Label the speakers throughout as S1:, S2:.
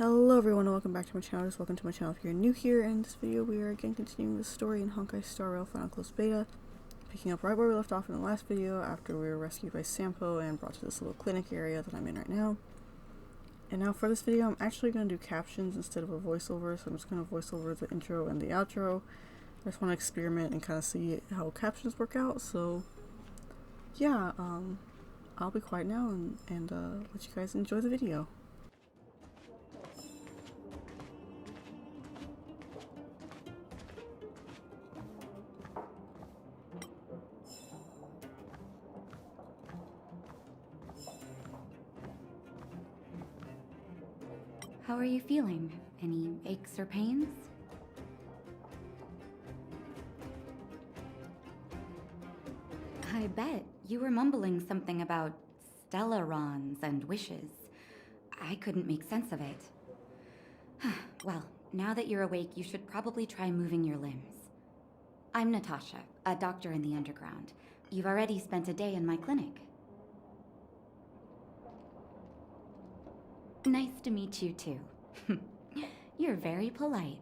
S1: Hello everyone and welcome back to my channel. Welcome to my channel if you're new here. In this video we are again continuing the story in Honkai Star Rail Final Close Beta, picking up right where we left off in the last video after we were rescued by Sampo and brought to this little clinic area that I'm in right now. And now for this video I'm actually going to do captions instead of a voiceover, so I'm just going to voice over the intro and the outro. I just want to experiment and kind of see how captions work out, so yeah, I'll be quiet now and let you guys enjoy the video.
S2: How are you feeling? Any aches or pains? I bet you were mumbling something about stellarons and wishes. I couldn't make sense of it. Well, now that you're awake, you should probably try moving your limbs. I'm Natasha, a doctor in the underground. You've already spent a day in my clinic. Nice to meet you, too. You're very polite.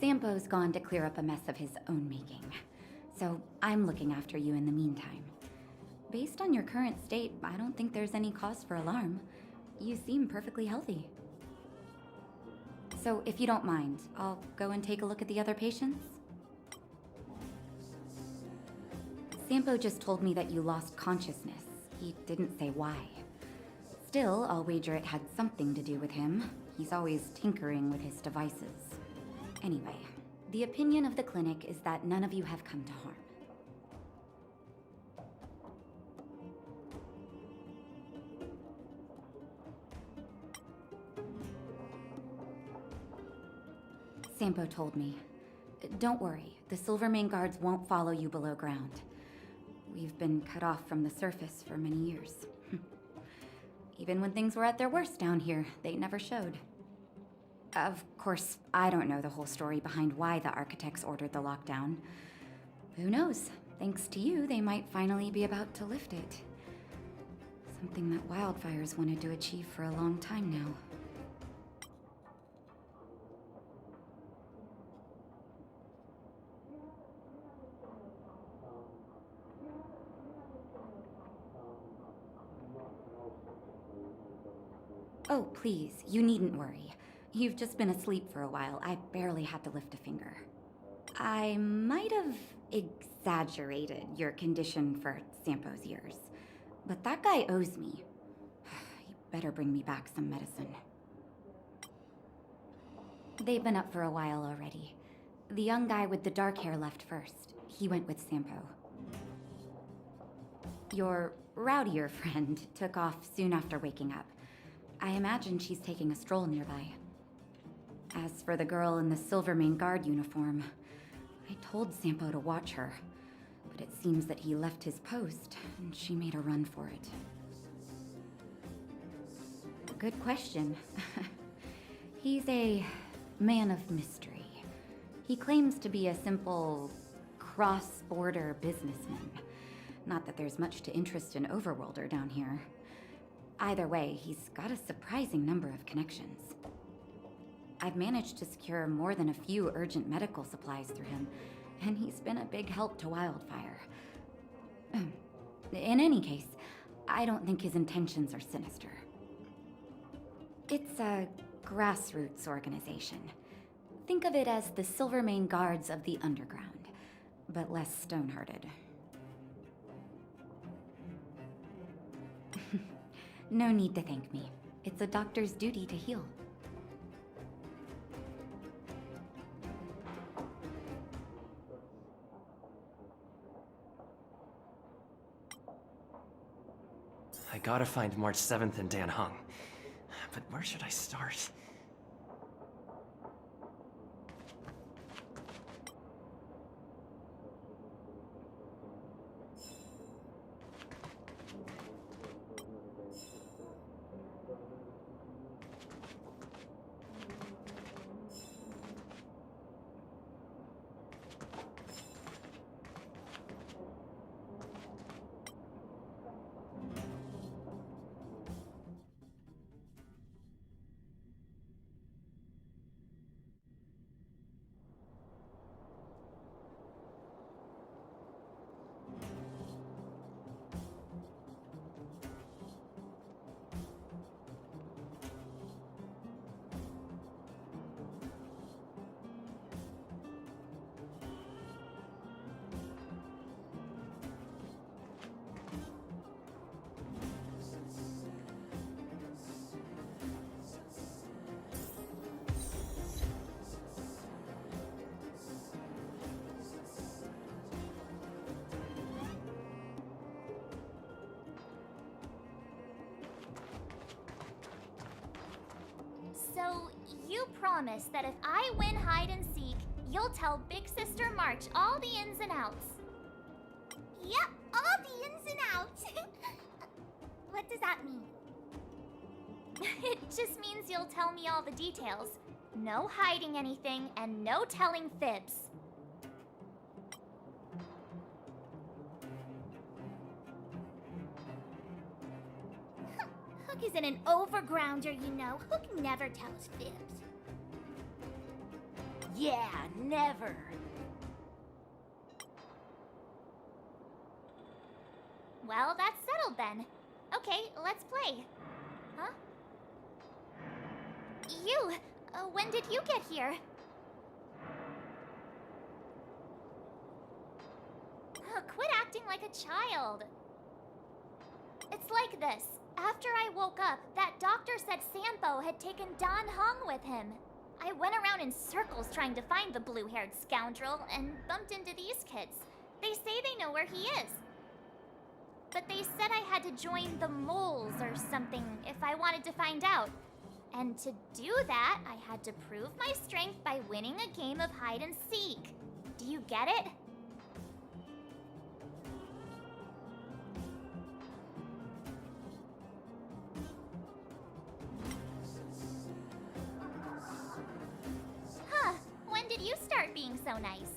S2: Sampo's gone to clear up a mess of his own making, so I'm looking after you in the meantime. Based on your current state, I don't think there's any cause for alarm. You seem perfectly healthy. So if you don't mind, I'll go and take a look at the other patients. Sampo just told me that you lost consciousness. He didn't say why. Still, I'll wager it had something to do with him. He's always tinkering with his devices. Anyway, the opinion of the clinic is that none of you have come to harm. Sampo told me. Don't worry, the Silvermane guards won't follow you below ground. We've been cut off from the surface for many years. Even when things were at their worst down here, they never showed. Of course, I don't know the whole story behind why the architects ordered the lockdown. Who knows? Thanks to you, they might finally be about to lift it. Something that wildfires wanted to achieve for a long time now. Oh, please, you needn't worry. You've just been asleep for a while. I barely had to lift a finger. I might have exaggerated your condition for Sampo's years, but that guy owes me. He better bring me back some medicine. They've been up for a while already. The young guy with the dark hair left first. He went with Sampo. Your rowdier friend took off soon after waking up. I imagine she's taking a stroll nearby. As for the girl in the Silvermane guard uniform, I told Sampo to watch her, but it seems that he left his post and she made a run for it. Good question. He's a man of mystery. He claims to be a simple cross-border businessman. Not that there's much to interest an overworlder down here. Either way, he's got a surprising number of connections. I've managed to secure more than a few urgent medical supplies through him, and he's been a big help to Wildfire. In any case, I don't think his intentions are sinister. It's a grassroots organization. Think of it as the Silvermane Guards of the Underground, but less stone-hearted. No need to thank me. It's a doctor's duty to heal.
S3: I gotta find March 7th in Dan Hung. But where should I start?
S4: So, you promise that if I win hide and seek, you'll tell Big Sister March all the ins and outs. Yep, all the ins and outs. What does that mean? It just means you'll tell me all the details. No hiding anything and no telling fibs. Hook isn't an overgrounder, you know. Hook never tells fibs.
S5: Yeah, never.
S4: Well, that's settled then. Okay, let's play. Huh? You! When did you get here? Quit acting like a child. It's like this. After I woke up, that doctor said Sampo had taken Dan Heng with him. I went around in circles trying to find the blue-haired scoundrel and bumped into these kids. They say they know where he is. But they said I had to join the moles or something if I wanted to find out. And to do that, I had to prove my strength by winning a game of hide and seek. Do you get it? Huh, when did you start being so nice?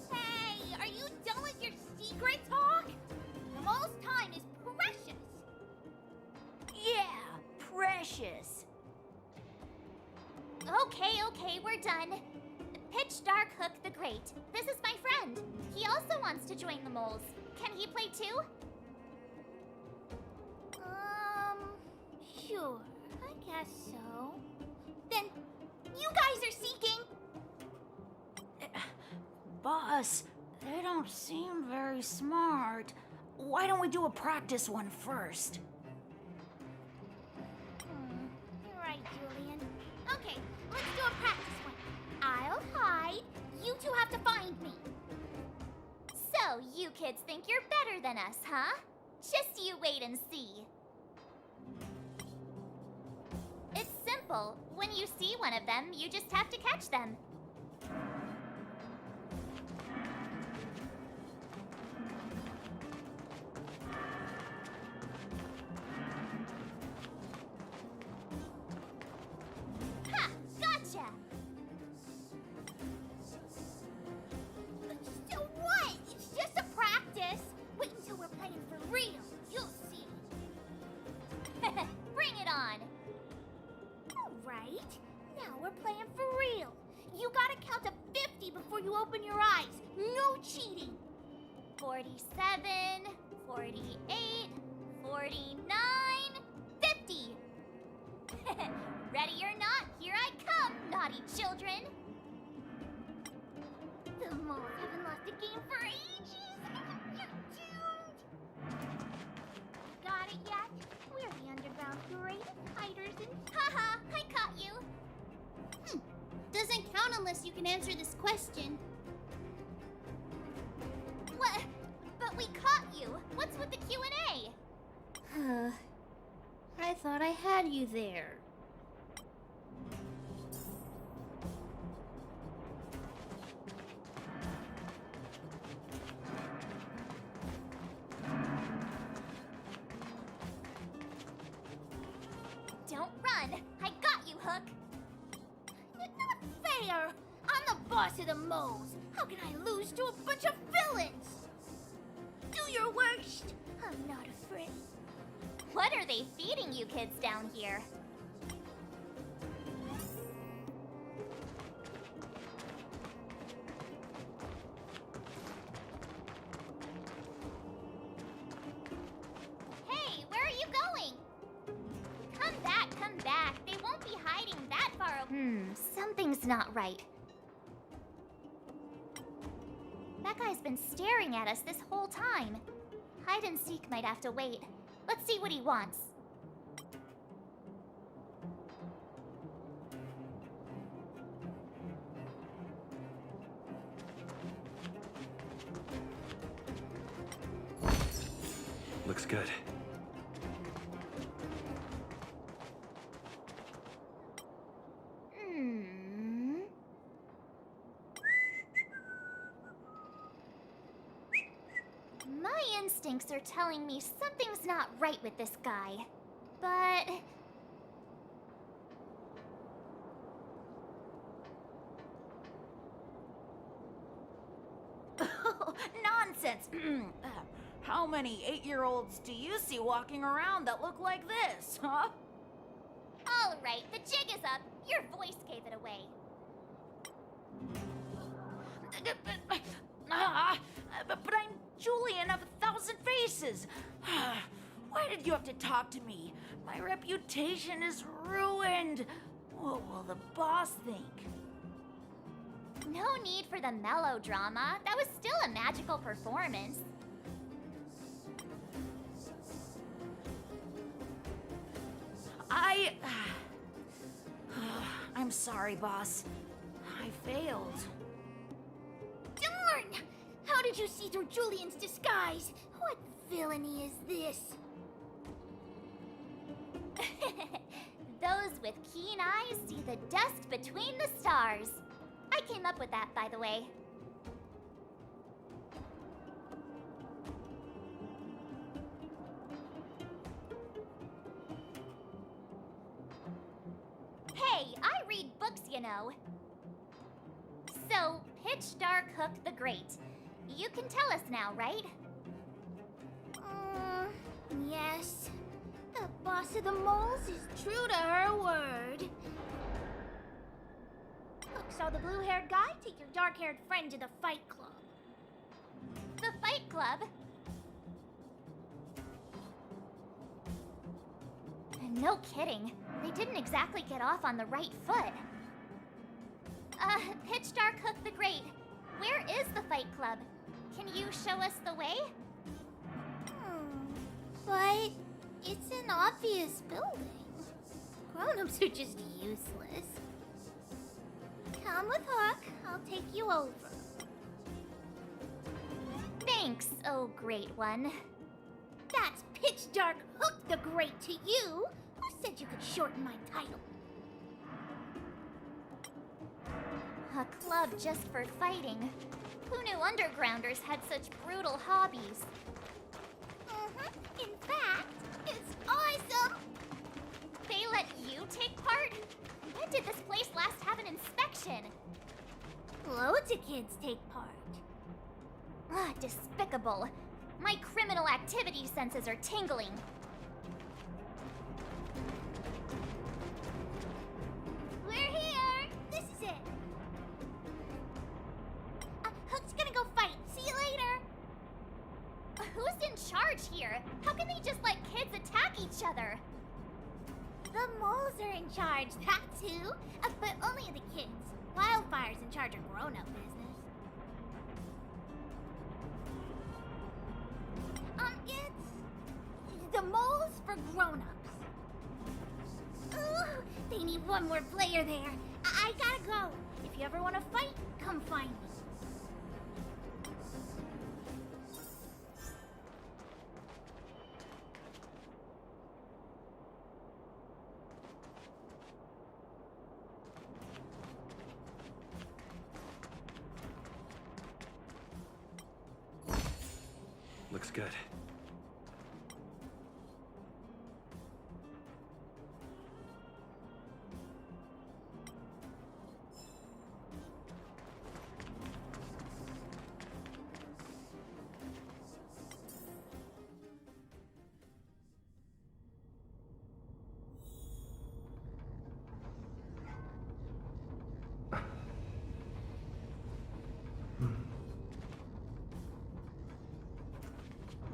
S4: Hey, are you done with your secret talk? The most time is precious.
S5: Yeah, precious.
S4: Okay, we're done. Pitch Dark Hook the Great. This is my friend. He also wants to join the moles. Can he play too? Sure. I guess so. Then, you guys are seeking?
S5: Boss, they don't seem very smart. Why don't we do a practice one first?
S4: You're right, Julian. Okay, let's do a practice one. I'll hide. You two have to find me. So, you kids think you're better than us, huh? Just you wait and see. It's simple. When you see one of them, you just have to catch them. Ha! Gotcha! So what? It's just a practice. Wait until we're playing for real. You'll see. Bring it on. All right. Now we're playing for real. You gotta count to 50 before you open your eyes. No cheating. 47, 48, 49, 50. Ready or not, here I come, naughty children. The moles haven't lost a game for ages. You're doomed. Got it yet? We're the underground greatest hiders and... Haha, I caught you. Doesn't count unless you can answer this question. What? But we caught you. What's with the Q&A?
S6: I thought I had you there.
S4: Don't run. I got you, Hook. Not fair. I'm the boss of the moles. How can I lose to a bunch of villains? Do your worst. I'm not afraid. What are they feeding you kids down here? Hey, where are you going? Come back, come back. They won't be hiding that far away. Something's not right. That guy's been staring at us this whole time. Hide and seek might have to wait. Let's see what he wants.
S3: Looks good.
S4: instincts are telling me something's not right with this guy. But...
S5: Nonsense! How many 8-year-olds do you see walking around that look like this, huh?
S4: Alright, the jig is up. Your voice gave it away.
S5: But I'm Julian of 1,000 Faces. Why did you have to talk to me? My reputation is ruined. What will the boss think?
S4: No need for the melodrama. That was still a magical performance.
S5: I'm sorry, boss. I failed.
S6: Darn! How did you see through Julian's disguise? What villainy is this?
S4: Those with keen eyes see the dust between the stars. I came up with that, by the way. Hey, I read books, you know. So, Pitch Dark Hook the Great. You can tell us now, right?
S6: Yes. The boss of the moles is true to her word. Hook saw the blue-haired guy take your dark-haired friend to the fight club.
S4: The Fight Club? No kidding. They didn't exactly get off on the right foot. Pitch Dark Hook the Great. Where is the Fight Club? Can you show us the way?
S6: But it's an obvious building. Grown-ups are just useless. Come with Hook. I'll take you over.
S4: Thanks, oh great one.
S6: That's Pitch Dark Hook the Great to you. Who said you could shorten my title?
S4: A club just for fighting. Who knew undergrounders had such brutal hobbies?
S6: In fact, it's awesome.
S4: They let you take part? When did this place last have an inspection?
S6: Loads of kids take part.
S4: Ah, despicable. My criminal activity senses are tingling.
S6: We're here. This is it. Hook's gonna go fight. See you later.
S4: Who's in charge here? How can they just let kids attack each other?
S6: The moles are in charge, that's who. But only the kids. Wildfire's in charge of grown-up business. It's the moles for grown-ups. Ooh, they need one more player there. I gotta go. If you ever want to fight, come find me.
S3: Looks good.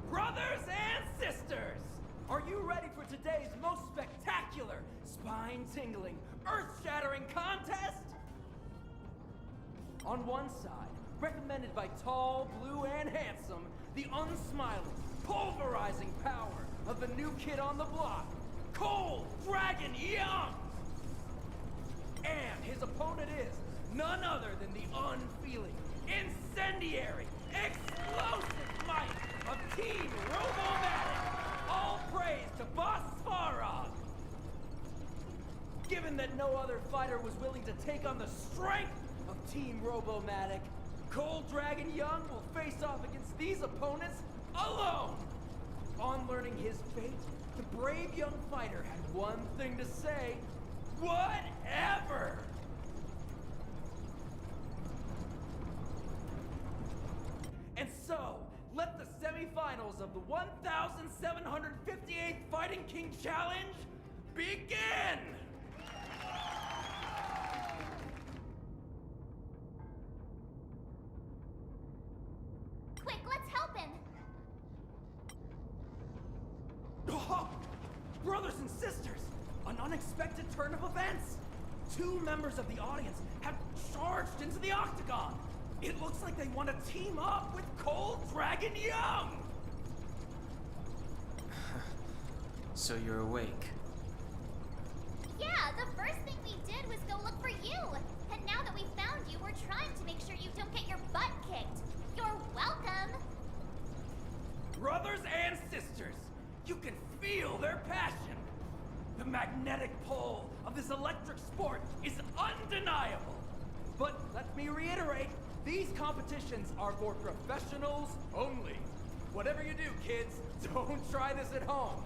S7: Brothers and sisters, are you ready for today's most spectacular, spine-tingling, earth-shattering contest? On one side, recommended by tall, blue, and handsome, the unsmiling, pulverizing power of the new kid on the block, Cold Dragon Young! And his opponent is none other than the unfeeling, incendiary, explosive might of Team Robomatic! All praise to Boss Svarog! Given that no other fighter was willing to take on the strength of Team Robomatic, Cold Dragon Young will face off against these opponents alone! On learning his fate, the brave young fighter had one thing to say: whatever! And so, let the semifinals of the 1758th Fighting King Challenge begin!
S4: Quick, let's help him!
S7: Oh, brothers and sisters, an unexpected turn of events! 2 members of the audience have charged into the octagon! It looks like they want to team up with Cold Dragon Young!
S3: So you're awake.
S4: Yeah, the first thing we did was go look for you! And now that we found you, we're trying to make sure you don't get your butt kicked! You're welcome!
S7: Brothers and sisters, you can feel their passion! The magnetic pull of this electric sport is undeniable! But let me reiterate, these competitions are for professionals only. Whatever you do, kids, don't try this at home.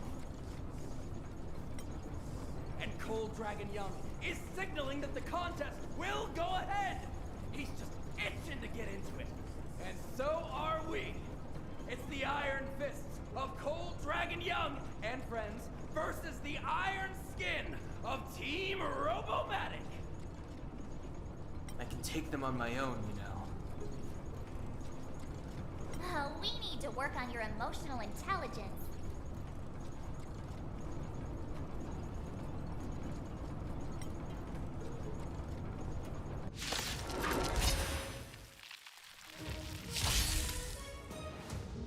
S7: And Cold Dragon Young is signaling that the contest will go ahead. He's just itching to get into it. And so are we. It's the Iron Fists of Cold Dragon Young and friends versus the Iron Skin of Team Robomatic.
S3: I can take them on my own, you know.
S4: Oh, we need to work on your emotional intelligence.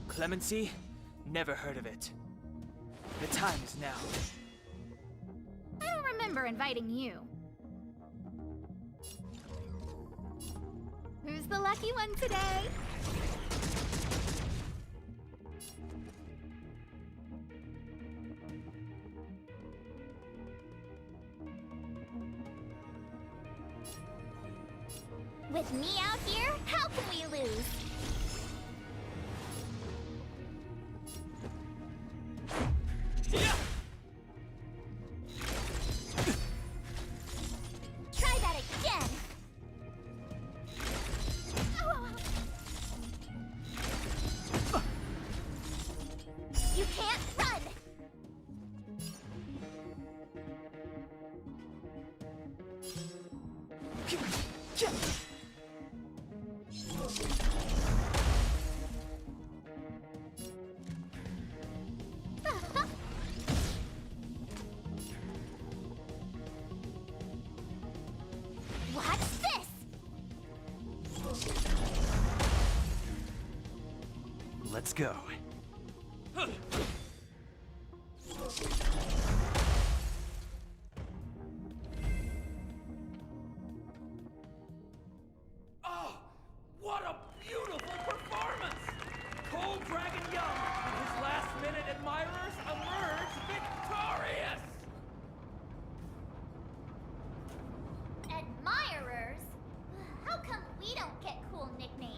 S8: Clemency? Never heard of it. The time is now.
S6: I don't remember inviting you. Who's the lucky one today?
S4: With me out here, how can we lose? Try that again! You can't run! Watch this!
S3: Let's go.
S7: Oh, what a beautiful performance! Cold Dragon Young and his last-minute admirers emerge victorious!
S4: Admirers? How come we don't get cool nicknames?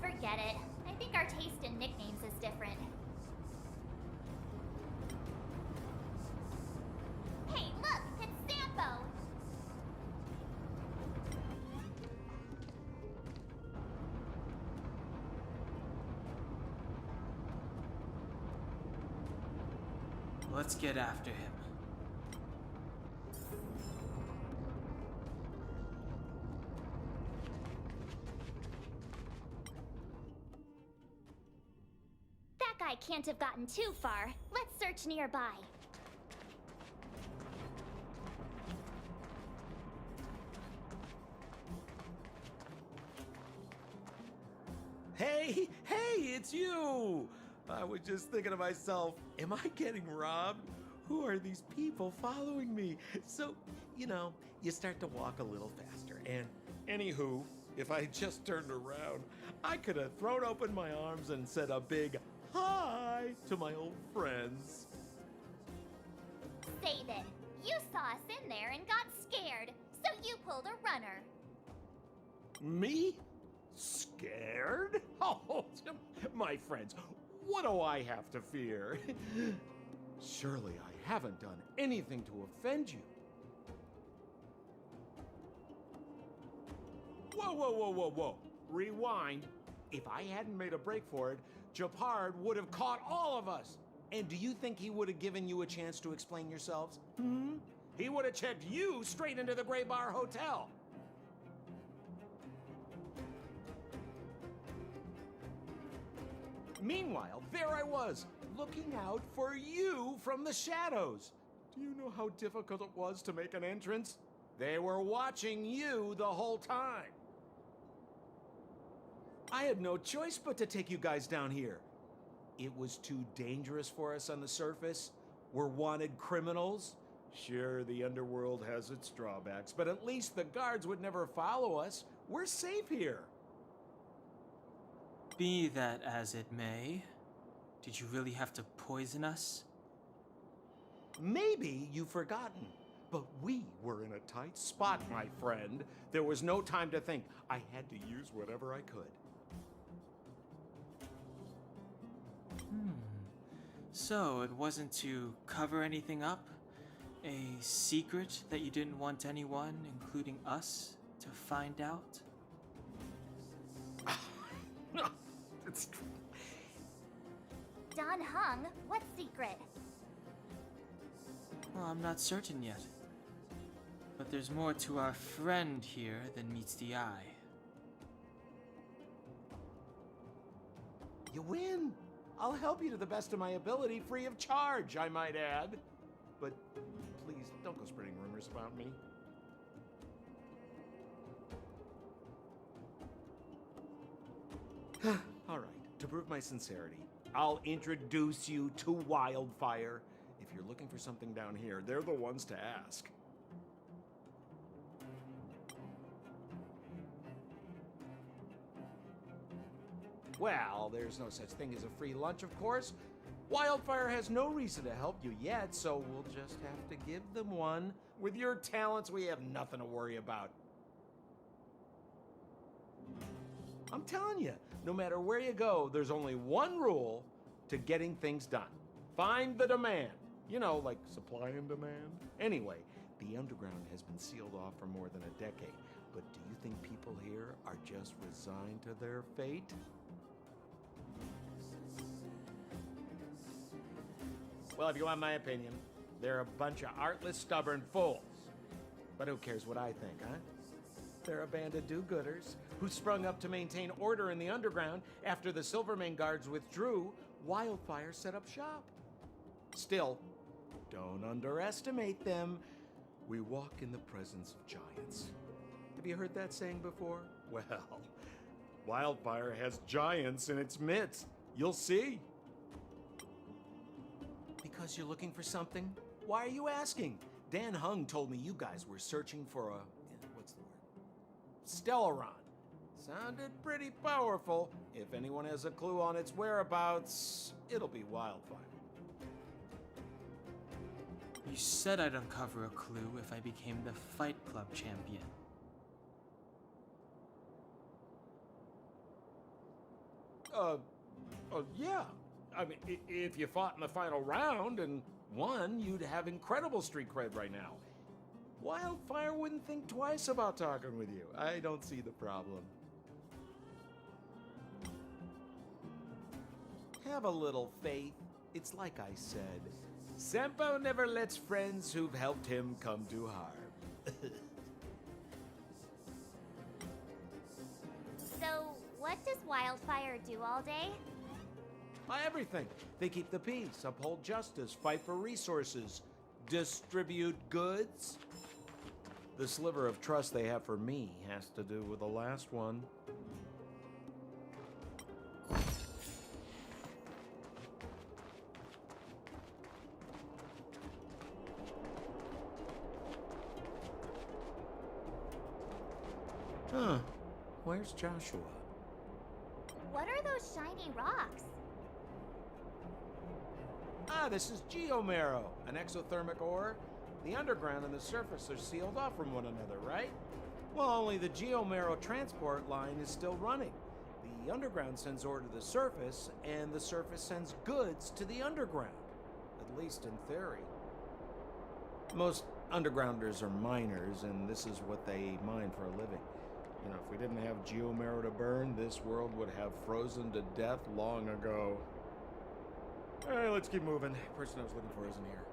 S4: Forget it. I think our taste in nicknames is different. Hey, look! It's Sampo!
S3: Let's get after him.
S4: That guy can't have gotten too far. Let's search nearby.
S9: Hey, it's you! I was just thinking to myself, am I getting robbed? Who are these people following me? So, you start to walk a little faster. And anywho, if I just turned around, I could have thrown open my arms and said a big hi to my old friends.
S4: Say then, you saw us in there and got scared, so you pulled a runner.
S9: Me? Scared? Oh, my friends, what do I have to fear? Surely I haven't done anything to offend you. Whoa, whoa, whoa, whoa, whoa. Rewind. If I hadn't made a break for it, Japard would have caught all of us. And do you think he would have given you a chance to explain yourselves? He would have checked you straight into the Gray Bar Hotel. Meanwhile, there I was, looking out for you from the shadows. Do you know how difficult it was to make an entrance? They were watching you the whole time. I had no choice but to take you guys down here. It was too dangerous for us on the surface. We're wanted criminals. Sure, the underworld has its drawbacks, but at least the guards would never follow us. We're safe here.
S8: Be that as it may, did you really have to poison us?
S9: Maybe you've forgotten, but we were in a tight spot, my friend. There was no time to think. I had to use whatever I could.
S8: So it wasn't to cover anything up? A secret that you didn't want anyone, including us, to find out?
S9: It's
S4: Don Hung, what secret?
S8: Well, I'm not certain yet. But there's more to our friend here than meets the eye.
S9: You win. I'll help you to the best of my ability, free of charge, I might add. But please, don't go spreading rumors about me. All right, to prove my sincerity, I'll introduce you to Wildfire. If you're looking for something down here, they're the ones to ask. Well, there's no such thing as a free lunch, of course. Wildfire has no reason to help you yet, so we'll just have to give them one. With your talents, we have nothing to worry about. I'm telling you, no matter where you go, there's only one rule to getting things done. Find the demand. You know, like supply and demand. Anyway, the underground has been sealed off for more than a decade. But do you think people here are just resigned to their fate? Well, if you want my opinion, they're a bunch of artless, stubborn fools. But who cares what I think, huh? They're a band of do-gooders who sprung up to maintain order in the underground after the Silvermane guards withdrew. Wildfire set up shop. Still, don't underestimate them. We walk in the presence of giants. Have you heard that saying before? Well, Wildfire has giants in its midst. You'll see. Because you're looking for something? Why are you asking? Dan Hung told me you guys were searching for a... what's the word? Stellaron. Sounded pretty powerful. If anyone has a clue on its whereabouts, it'll be Wildfire.
S8: You said I'd uncover a clue if I became the Fight Club champion.
S9: Yeah. I mean, if you fought in the final round and won, you'd have incredible street cred right now. Wildfire wouldn't think twice about talking with you. I don't see the problem. Have a little faith. It's like I said. Sampo never lets friends who've helped him come to harm.
S4: So, what does Wildfire do all day?
S9: Everything. They keep the peace, uphold justice, fight for resources, distribute goods. The sliver of trust they have for me has to do with the last one. Huh. Where's Joshua?
S4: What are those shiny rocks?
S9: This is Geomarrow, an exothermic ore.
S10: The underground and the surface are sealed off from one another, right? Well, only the Geomero transport line is still running. The underground sends ore to the surface, and the surface sends goods to the underground. At least in theory. Most undergrounders are miners, and this is what they mine for a living. You know, if we didn't have Geomero to burn, this world would have frozen to death long ago. Alright, let's keep moving. The person I was looking for isn't here.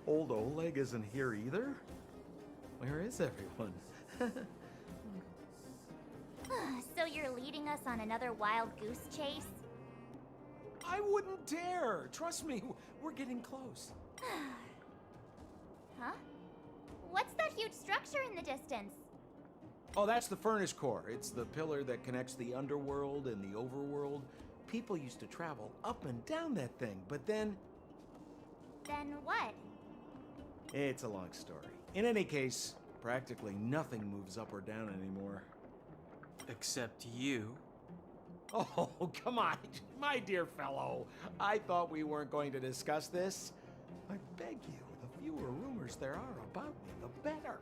S10: Old Oleg isn't here either? Where is everyone?
S4: So you're leading us on another wild goose chase?
S10: I wouldn't dare! Trust me, we're getting close.
S4: Huh? What's that huge structure in the distance?
S10: Oh, that's the furnace core. It's the pillar that connects the underworld and the overworld. People used to travel up and down that thing, but then...
S4: Then what?
S10: It's a long story. In any case, practically nothing moves up or down anymore.
S8: Except you.
S10: Oh, come on, my dear fellow. I thought we weren't going to discuss this. I beg you, the fewer rumors there are about me, the better.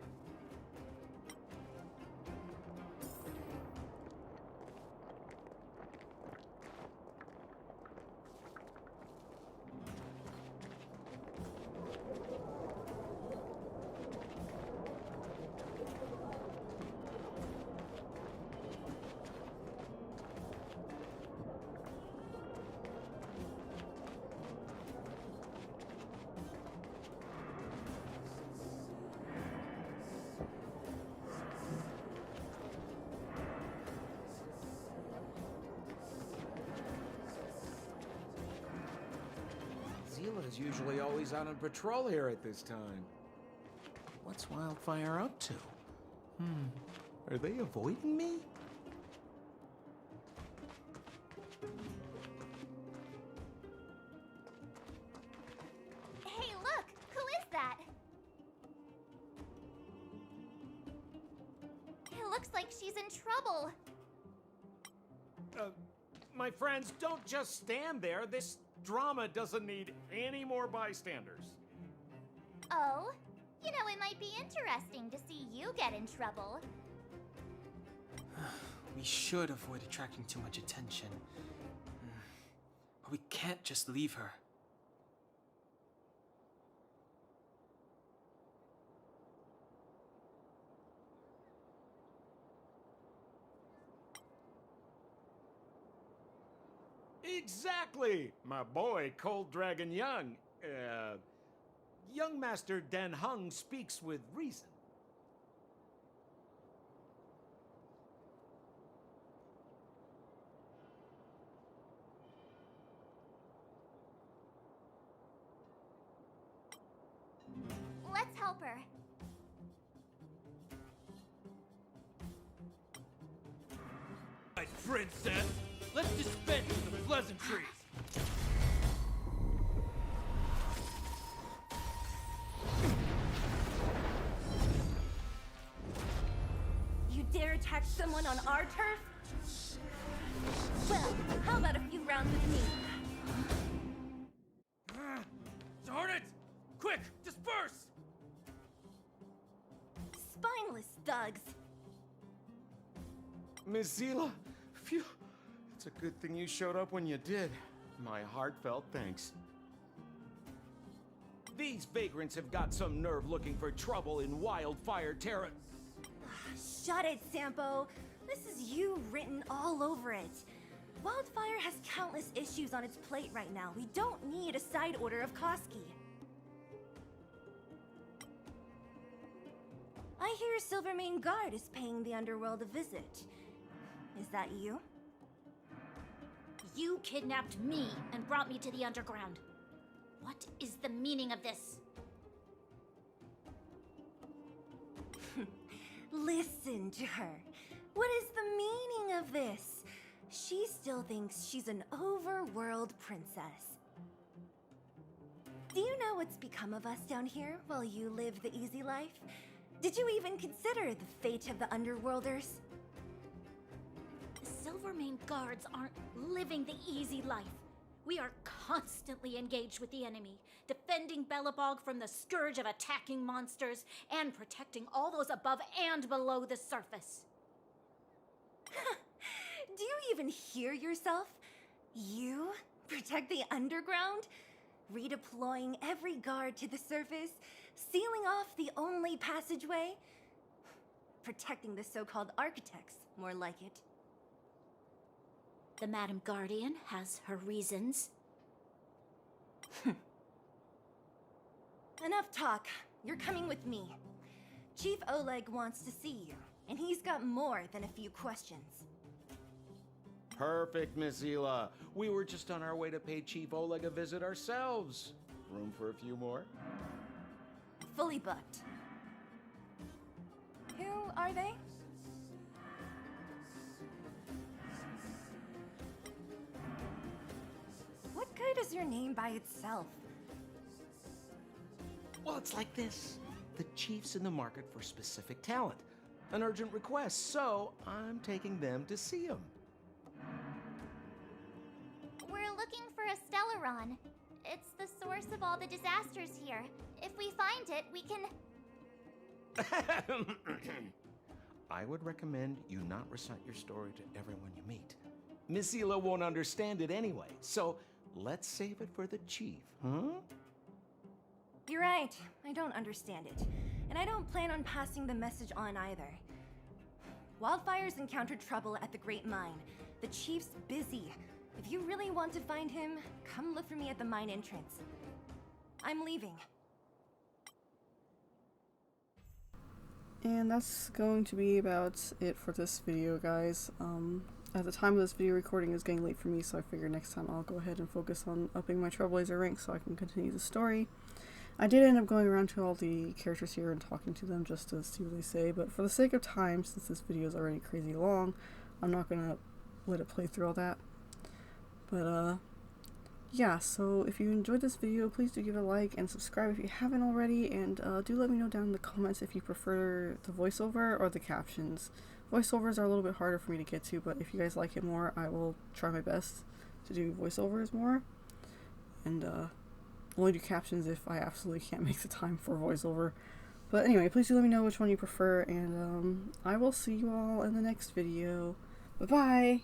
S10: Zila's usually always out on patrol here at this time. What's Wildfire up to? Are they avoiding me?
S4: Hey, look! Who is that? It looks like she's in trouble.
S10: My friends, don't just stand there. This drama doesn't need any more bystanders.
S4: Oh? You know, it might be interesting to see you get in trouble.
S8: We should avoid attracting too much attention. But we can't just leave her.
S10: Exactly! My boy, Cold Dragon Young. Young Master Dan Heng speaks with reason.
S7: Right, princess. Let's dispense with the pleasantries.
S11: You dare attack someone on our turf? Well, how about a few rounds with me?
S7: Darn it! Quick, disperse!
S11: Spineless thugs.
S10: Miss Zila, phew. It's a good thing you showed up when you did. My heartfelt thanks. These vagrants have got some nerve looking for trouble in Wildfire Terra.
S11: Shut it, Sampo. This is you written all over it. Wildfire has countless issues on its plate right now. We don't need a side order of Koski. I hear Silvermane Guard is paying the underworld a visit. Is that you?
S6: You kidnapped me and brought me to the underground. What is the meaning of this?
S11: Listen to her. What is the meaning of this? She still thinks she's an overworld princess. Do you know what's become of us down here while you live the easy life? Did you even consider the fate of the underworlders?
S6: The Silvermane Guards aren't living the easy life. We are constantly engaged with the enemy, defending Belobog from the scourge of attacking monsters and protecting all those above and below the surface.
S11: Do you even hear yourself? You protect the underground? Redeploying every guard to the surface? Sealing off the only passageway? Protecting the so-called architects, more like it.
S6: The Madam Guardian has her reasons.
S11: Enough talk. You're coming with me. Chief Oleg wants to see you, and he's got more than a few questions.
S10: Perfect, Miss Zila. We were just on our way to pay Chief Oleg a visit ourselves. Room for a few more?
S11: Fully booked. Who are they? What good is your name by itself?
S10: Well, it's like this. The chief's in the market for specific talent. An urgent request, so I'm taking them to see him.
S4: We're looking for a Stellaron. It's the source of all the disasters here. If we find it, we can...
S10: I would recommend you not recite your story to everyone you meet. Miss Zila won't understand it anyway, so let's save it for the chief, huh?
S11: You're right. I don't understand it. And I don't plan on passing the message on either. Wildfire's encountered trouble at the Great Mine. The chief's busy. If you really want to find him, come look for me at the mine entrance. I'm leaving.
S1: And that's going to be about it for this video, guys. At the time of this video recording, it's getting late for me, so I figured next time I'll go ahead and focus on upping my trailblazer rank so I can continue the story. I did end up going around to all the characters here and talking to them just to see what they say, but for the sake of time, since this video is already crazy long, I'm not gonna let it play through all that. But yeah, so if you enjoyed this video, please do give it a like and subscribe if you haven't already, and do let me know down in the comments if you prefer the voiceover or the captions. Voiceovers are a little bit harder for me to get to, but if you guys like it more, I will try my best to do voiceovers more, and only do captions if I absolutely can't make the time for voiceover. But anyway, please do let me know which one you prefer, and I will see you all in the next video. Bye-bye!